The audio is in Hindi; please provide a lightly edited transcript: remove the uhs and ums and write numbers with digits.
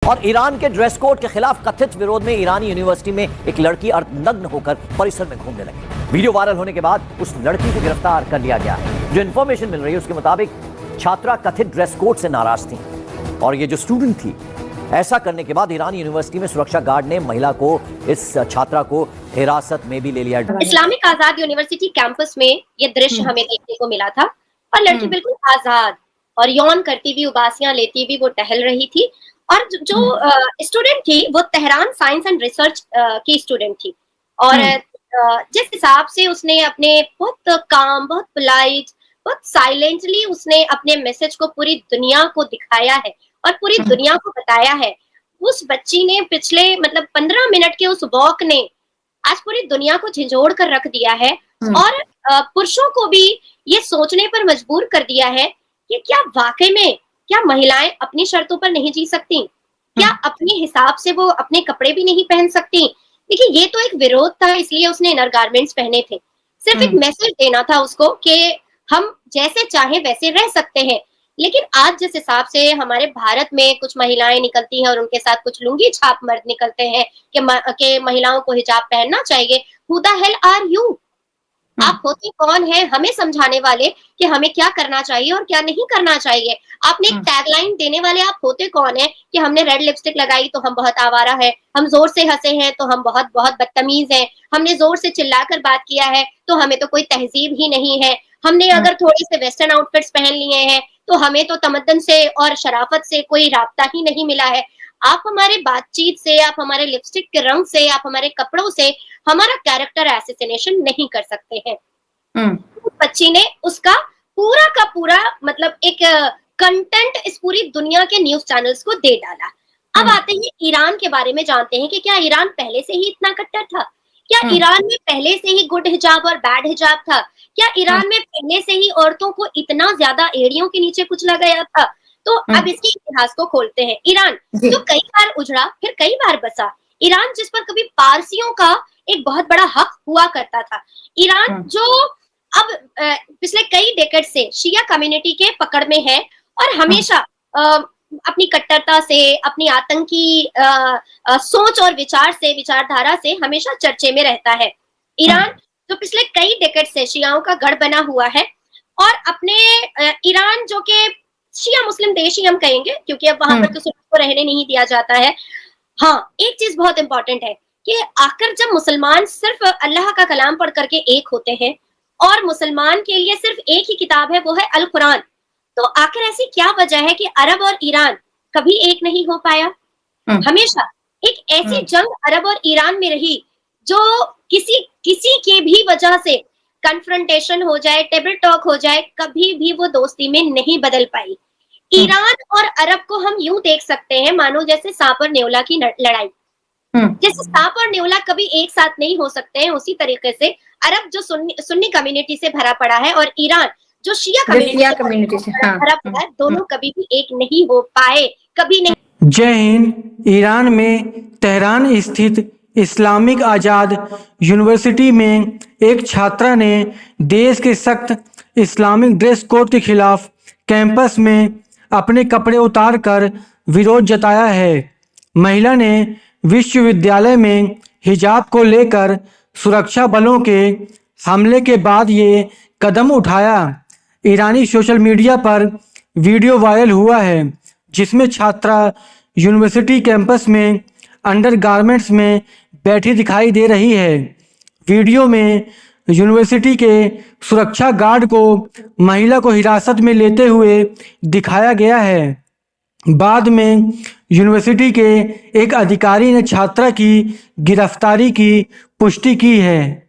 और ईरान के ड्रेस कोड के खिलाफ कथित विरोध में ईरानी यूनिवर्सिटी में एक लड़की अर्धनग्न होकर परिसर में घूमने लगी। वीडियो वायरल होने के बाद उस लड़की को गिरफ्तार कर लिया गया है। जो इन्फॉर्मेशन मिल रही है उसके मुताबिक छात्रा कथित ड्रेस कोड से नाराज थी और ये जो स्टूडेंट थी, ऐसा करने के बाद ईरानी यूनिवर्सिटी में सुरक्षा गार्ड ने महिला को, इस छात्रा को हिरासत में भी ले लिया। इस्लामिक आजाद यूनिवर्सिटी कैंपस में ये दृश्य हमें देखने को मिला था और लड़की बिल्कुल आजाद और यौन करती हुई, उबासियां लेती हुई वो टहल रही थी। और जो स्टूडेंट थी वो तेहरान साइंस एंड रिसर्च की स्टूडेंट थी और जिस हिसाब से उसने अपने बहुत काम, बहुत पोलाइट, बहुत साइलेंटली उसने अपने मैसेज को पूरी दुनिया को दिखाया है और पूरी दुनिया को बताया है, उस बच्ची ने पिछले 15 मिनट के उस वॉक ने आज पूरी दुनिया को झिझोड़ कर रख दिया है और पुरुषों को भी ये सोचने पर मजबूर कर दिया है कि क्या वाकई में क्या महिलाएं अपनी शर्तों पर नहीं जी सकती, क्या अपने हिसाब से वो अपने कपड़े भी नहीं पहन सकती। देखिए, ये तो एक विरोध था, इसलिए उसने इनर गारमेंट्स पहने थे। सिर्फ एक मैसेज देना था उसको कि हम जैसे चाहे वैसे रह सकते हैं। लेकिन आज जिस हिसाब से हमारे भारत में कुछ महिलाएं निकलती हैं और उनके साथ कुछ लुंगी छाप मर्द निकलते हैं कि महिलाओं को हिजाब पहनना चाहिए, who the hell are you? आप होते कौन हैं हमें समझाने वाले कि हमें क्या करना चाहिए और क्या नहीं करना चाहिए? आपने एक टैगलाइन देने वाले आप होते कौन हैं कि हमने रेड लिपस्टिक लगाई तो हम बहुत आवारा है, हम जोर से हंसे हैं तो हम बहुत बहुत बदतमीज हैं, हमने जोर से चिल्लाकर बात किया है तो हमें तो कोई तहजीब ही नहीं है, हमने अगर थोड़े से वेस्टर्न आउटफिट्स पहन लिए हैं तो हमें तो तमद्दन से और शराफत से कोई राब्ता ही नहीं मिला है। आप हमारे बातचीत से, आप हमारे लिपस्टिक के रंग से, आप हमारे कपड़ों से हमारा कैरेक्टर एसेसिनेशन नहीं कर सकते हैं। बच्ची ने उसका पूरा का पूरा एक कंटेंट इस पूरी दुनिया के न्यूज चैनल्स को दे डाला। अब आते हैं ईरान के बारे में, जानते हैं कि क्या ईरान पहले से ही इतना कट्टर था? क्या ईरान में पहले से ही गुड हिजाब और बैड हिजाब था? क्या ईरान में पहले से ही औरतों को इतना ज्यादा एड़ियों के नीचे कुचला गया था? तो अब इसके इतिहास को खोलते हैं। ईरान जो कई बार उजड़ा फिर कई बार बसा, ईरान जिस पर कभी पारसियों का एक बहुत बड़ा हक हुआ करता था, ईरान जो अब पिछले कई डेकेड से शिया कम्युनिटी के पकड़ में है और हमेशा अपनी कट्टरता से, अपनी आतंकी सोच और विचारधारा से हमेशा चर्चे में रहता है। ईरान जो पिछले कई डेकेड से शियाओं का गढ़ बना हुआ है और अपने ईरान जो कि शिया मुस्लिम देश ही हम कहेंगे क्योंकि अब वहां पर किसी को रहने नहीं दिया जाता है। हाँ, एक चीज बहुत इंपॉर्टेंट है कि आखिर जब मुसलमान सिर्फ अल्लाह का कलाम पढ़ करके एक होते हैं और मुसलमान के लिए सिर्फ एक ही किताब है, वो है अल कुरान, तो आखिर ऐसी क्या वजह है कि अरब और ईरान कभी एक नहीं हो पाया? हमेशा एक ऐसी जंग अरब और ईरान में रही जो किसी के भी वजह से कन्फ्रंटेशन हो जाए, टेबल टॉक हो जाए, कभी भी वो दोस्ती में नहीं बदल पाई। ईरान और अरब को हम यूं देख सकते हैं मानो जैसे सांप और नेवला की लड़ाई। जैसे सांप और नेवला कभी एक साथ नहीं हो सकते हैं, उसी तरीके से अरब जो सुन्नी कम्युनिटी से भरा पड़ा है और ईरान जो शिया कम्युनिटी से भरा पड़ा है, दोनों कभी भी एक नहीं हो पाए, कभी नहीं। जय हिंद। ईरान में तेहरान स्थित इस्लामिक आजाद यूनिवर्सिटी में एक छात्रा ने देश के सख्त इस्लामिक ड्रेस कोड के खिलाफ कैंपस में अपने कपड़े उतारकर विरोध जताया है। महिला ने विश्वविद्यालय में हिजाब को लेकर सुरक्षा बलों के हमले के बाद ये कदम उठाया। ईरानी सोशल मीडिया पर वीडियो वायरल हुआ है जिसमें छात्रा यूनिवर्सिटी कैंपस में अंडरगारमेंट्स में बैठी दिखाई दे रही है। वीडियो में यूनिवर्सिटी के सुरक्षा गार्ड को महिला को हिरासत में लेते हुए दिखाया गया है। बाद में यूनिवर्सिटी के एक अधिकारी ने छात्रा की गिरफ्तारी की पुष्टि की है।